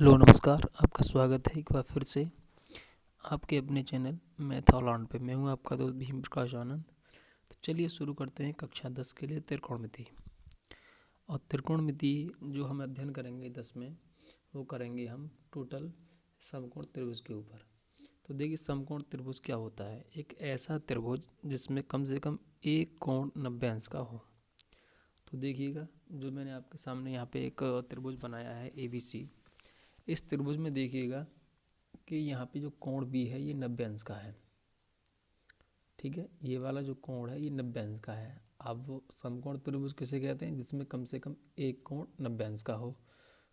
Hello नमस्कार। आपका स्वागत है एक बार फिर से आपके अपने चैनल मैथ ऑल राउंड पे। मैं हूं आपका दोस्त भीम प्रकाश आनंद। तो चलिए शुरू करते हैं कक्षा 10 के लिए त्रिकोणमिति। और त्रिकोणमिति जो हम अध्ययन करेंगे 10 में, वो करेंगे हम टोटल समकोण त्रिभुज के ऊपर। तो देखिए समकोण त्रिभुज क्या होता है। एक ऐसा त्रिभुज जिसमें कम से कम एक कोण 90 अंश का हो। तो देखिएगा जो मैंने आपके सामने यहाँ पे एक त्रिभुज बनाया है ABC। इस त्रिभुज में देखिएगा कि यहाँ पे जो कोण B है ये 90 अंश का है। ठीक है, ये वाला जो कोण है ये 90 अंश का है। अब वो समकोण त्रिभुज किसे कहते हैं? जिसमें कम से कम एक कोण 90 अंश का हो।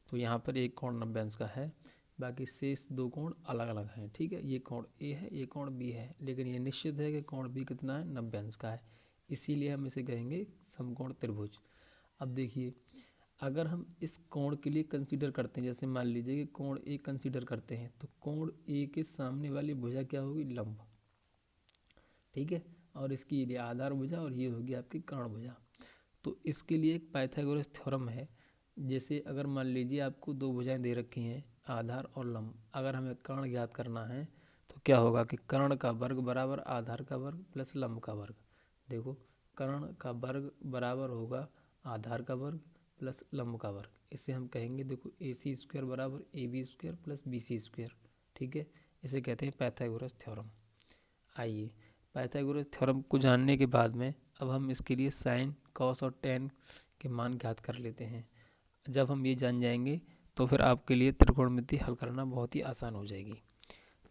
तो यहाँ पर एक कोण 90 अंश का है, बाकी शेष दो कोण अलग अलग हैं। ठीक है, ये कोण A है, ये कोण B है, लेकिन ये निश्चित है कि कोण B कितना है? 90 अंश का है। इसीलिए हम इसे कहेंगे समकोण त्रिभुज। अब देखिए, अगर हम इस कोण के लिए कंसीडर करते हैं, जैसे मान लीजिए कि कोण A कंसीडर करते हैं, तो कोण A के सामने वाली भुजा क्या होगी? लंब। ठीक है, और इसकी ये आधार भुजा और ये होगी आपकी कर्ण भुजा। तो इसके लिए एक पाइथागोरस थ्योरम है। जैसे अगर मान लीजिए आपको दो भुजाएं दे रखी हैं, आधार और लंब। अगर हमें कर्ण ज्ञात करना है तो क्या होगा कि कर्ण का वर्ग बराबर आधार का वर्ग प्लस लंब का वर्ग। देखो, कर्ण का वर्ग बराबर होगा आधार का वर्ग प्लस लंब का वर्ग। इसे हम कहेंगे, देखो, AC² बराबर AB² प्लस BC²। ठीक है, इसे कहते हैं पाइथागोरस थ्योरम। आइए, पाइथागोरस थ्योरम को जानने के बाद में अब हम इसके लिए साइन, कॉस और टेन के मान ज्ञात कर लेते हैं। जब हम ये जान जाएंगे तो फिर आपके लिए त्रिकोणमिति हल करना बहुत ही आसान हो जाएगी।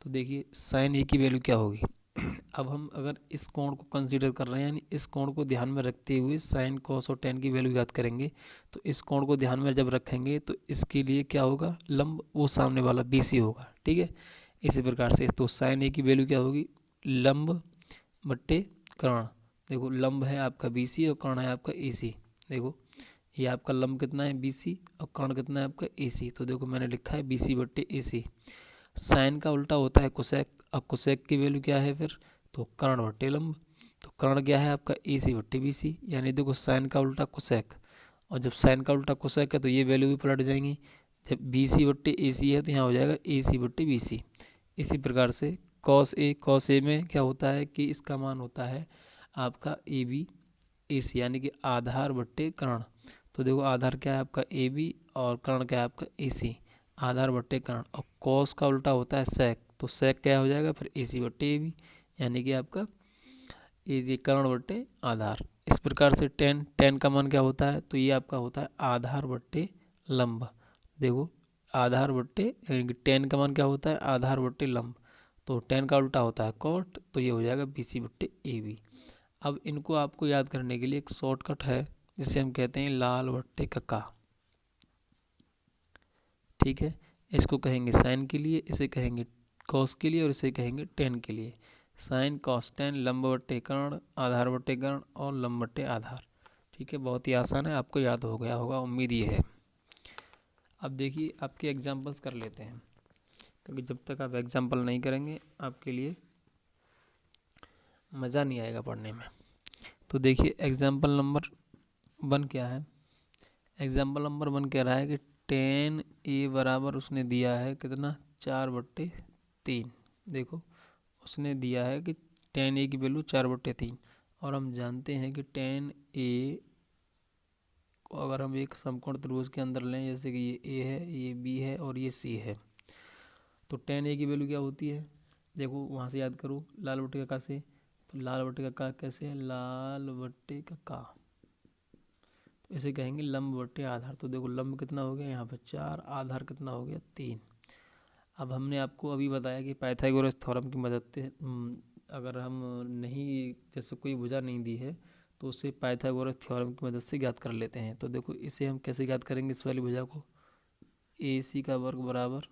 तो देखिए, साइन A की वैल्यू क्या होगी? अब हम अगर इस कोण को कंसीडर कर रहे हैं, यानी इस कोण को ध्यान में रखते हुए साइन, कॉस और टेन की वैल्यू याद करेंगे, तो इस कोण को ध्यान में जब रखेंगे तो इसके लिए क्या होगा? लंब वो सामने वाला BC होगा। ठीक है, इसी प्रकार से तो साइन A की वैल्यू क्या होगी? लंब बट्टे कर्ण। देखो, लंब है आपका BC और कर्ण है आपका AC। देखो, ये आपका लंब कितना है? BC, और कर्ण कितना है आपका AC। तो देखो मैंने लिखा है BC बट्टे AC। साइन का उल्टा होता है कोसेक। अब कोसेक की वैल्यू क्या है फिर? तो कर्ण बट्टे लंब। तो कर्ण क्या है आपका? AC बट्टे BC। यानी देखो, साइन का उल्टा कोसेक, और जब साइन का उल्टा कोसेक है तो ये वैल्यू भी पलट जाएंगी। जब BC बट्टे AC है तो यहाँ हो जाएगा AC बट्टे BC। इसी प्रकार से कॉस ए में क्या होता है कि इसका मान होता है आपका AB AC, यानी कि आधार बट्टे कर्ण। तो देखो, आधार क्या है आपका? AB, और कर्ण क्या है आपका? AC। आधार बट्टे कर्ण। और कॉस का उल्टा होता है सेक, तो सेक क्या हो जाएगा फिर? AC बट्टे AB, यानी कि आपका AC कर्ण बट्टे आधार। इस प्रकार से टेन का मान क्या होता है? तो ये आपका होता है आधार बट्टे लंब। देखो, आधार बट्टे, यानी कि टेन का मान क्या होता है? आधार बट्टे लंब। तो टेन का उल्टा होता है कॉट, तो ये हो जाएगा BC बट्टे AB। अब इनको आपको याद करने के लिए एक शॉर्टकट है, जिसे हम कहते हैं लाल बट्टे का। ठीक है, इसको कहेंगे साइन के लिए, इसे कहेंगे कॉस के लिए, और इसे कहेंगे टेन के लिए। साइन कॉस टेन, लंब बट्टे कर्ण, आधार बट्टे कर्ण और लंब बट्टे आधार। ठीक है, बहुत ही आसान है, आपको याद हो गया होगा, उम्मीद ये है। अब देखिए, आपके एग्जाम्पल्स कर लेते हैं, क्योंकि जब तक आप एग्जाम्पल नहीं करेंगे आपके लिए मज़ा नहीं आएगा पढ़ने में। तो देखिए, एग्जाम्पल नंबर 1 क्या है? एग्जाम्पल नंबर 1 कह रहा है कि 10A बराबर उसने दिया है कितना? 4/3। देखो, उसने दिया है कि 10A की वैल्यू 4/3, और हम जानते हैं कि 10A को अगर हम एक समकोण त्रिभुज के अंदर लें, जैसे कि ये A है, ये B है और ये C है, तो 10A की वैल्यू क्या होती है? देखो, वहाँ से याद करो, लाल बट्टे का से। तो लाल बट्टे का कैसे है? लाल बट्टे का, तो इसे कहेंगे लंब बट्टे आधार। तो देखो, लंब कितना हो गया यहाँ पे? 4, आधार कितना हो गया? 3। अब हमने आपको अभी बताया कि पाइथागोरस थ्योरम की मदद से अगर हम नहीं, जैसे कोई भुजा नहीं दी है, तो उसे पाइथागोरस थ्योरम की मदद से ज्ञात कर लेते हैं। तो देखो, इसे हम कैसे ज्ञात करेंगे? इस वाली भुजा को AC का वर्ग बराबर,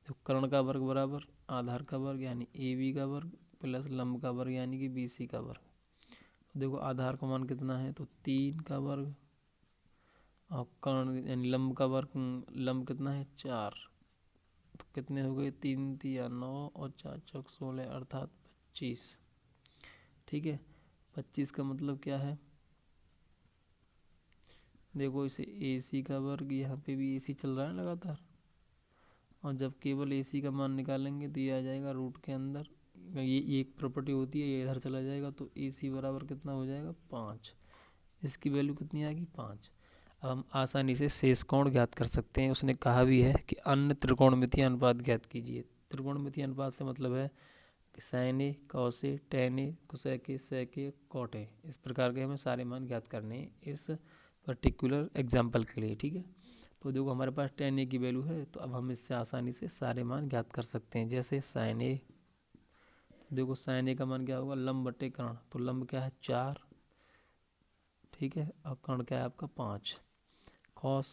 तो कर्ण का वर्ग बराबर आधार का वर्ग यानी AB का वर्ग प्लस लंब का वर्ग यानी कि BC का वर्ग। तो देखो, आधार का मान कितना है? तो 3 का वर्ग, और कर्ण यानी लंब का वर्ग, लंब कितना है? 4। तो कितने हो गए? 3 3 9 और 4 चौक 16, अर्थात 25। ठीक है, 25 का मतलब क्या है? देखो, इसे AC का वर्ग, यहाँ पे भी AC चल रहा है लगातार, और जब केवल AC का मान निकालेंगे तो ये आ जाएगा रूट के अंदर, ये एक प्रॉपर्टी होती है, ये इधर चला जाएगा तो AC बराबर कितना हो जाएगा 5। इसकी वैल्यू कितनी आएगी 5। अब हम आसानी से शेष कोण ज्ञात कर सकते हैं। उसने कहा भी है कि अन्य त्रिकोणमितीय अनुपात ज्ञात कीजिए। त्रिकोणमितीय अनुपात से मतलब है कि sin A cos A tan A cosec A sec A cot A, इस प्रकार के हमें सारे मान ज्ञात करने हैं इस पर्टिकुलर एग्जाम्पल के लिए। ठीक है, तो देखो हमारे पास tan A की वैल्यू है, तो अब हम इससे आसानी से सारे मान ज्ञात कर सकते हैं। जैसे sin A, देखो sin A का मान क्या होगा, लंब बटे कर्ण, तो लंब क्या है 4, ठीक है, अब कर्ण क्या है आपका 5। cos,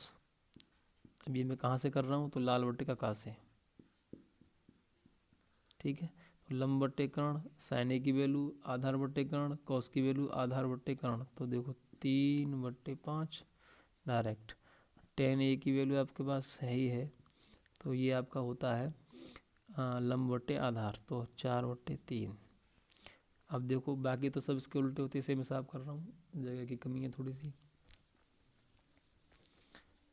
अब ये मैं कहाँ से कर रहा हूँ, तो लाल बटे का का से, ठीक है, तो लंब बटे कर्ण, sin A की वैल्यू आधार बटे कर्ण, cos की वैल्यू आधार बटे कर्ण, तो देखो 3/5 डायरेक्ट। tan A की वैल्यू आपके पास है ही है, तो ये आपका होता है लंब बटे आधार, तो 4/3। अब देखो बाकी तो सब इसके उल्टे होते हैं, इसे मैं साफ कर रहा हूँ, जगह की कमी है थोड़ी सी,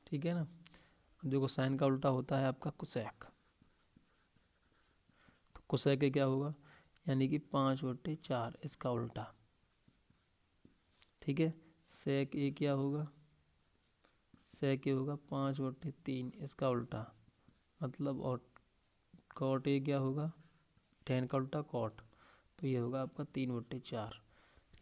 ठीक है ना। अब देखो साइन का उल्टा होता है आपका कोसेक, तो कोसेक क्या होगा, यानी कि 5/4 इसका उल्टा, ठीक है। सेक ए क्या होगा, सेक ए होगा 5/3 इसका उल्टा, मतलब, और कॉट ए क्या होगा, tan का उल्टा कॉट, तो ये होगा आपका 3/4।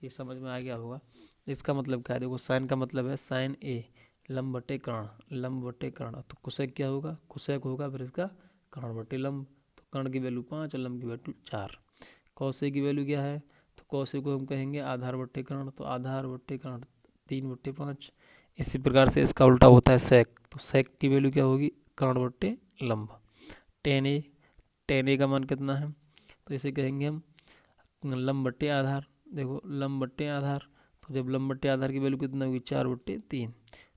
ये समझ में आ गया होगा। इसका मतलब क्या है, देखो साइन का मतलब है साइन ए लंब बटे कर्ण, लंब बटे कर्ण, तो कुसेक क्या होगा, कुसेक होगा फिर इसका कर्ण बटे लंब, तो कर्ण की वैल्यू 5 और लंब की वैल्यू 4। कौसे की वैल्यू क्या है, तो कौसे को हम कहेंगे आधार बटे कर्ण, तो आधार बटे कर्ण 3/5। इसी प्रकार से इसका उल्टा होता है सेक, तो सेक की वैल्यू क्या होगी, कर्ण बटे लंब। टेन ए का मान कितना है, तो इसे कहेंगे हम लंब बटे आधार। देखो लंब बटे आधार, तो जब लंब बटे आधार की वैल्यू कितना होगी 4/3,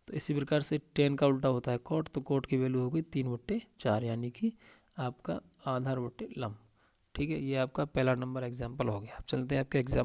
तो इसी प्रकार से tan का उल्टा होता है कोट, तो कोट की वैल्यू होगी 3/4, यानी कि आपका आधार बटे लंब। ठीक है, ये आपका पहला नंबर एग्जाम्पल हो गया। अब चलते हैं आपके एग्जाम्पल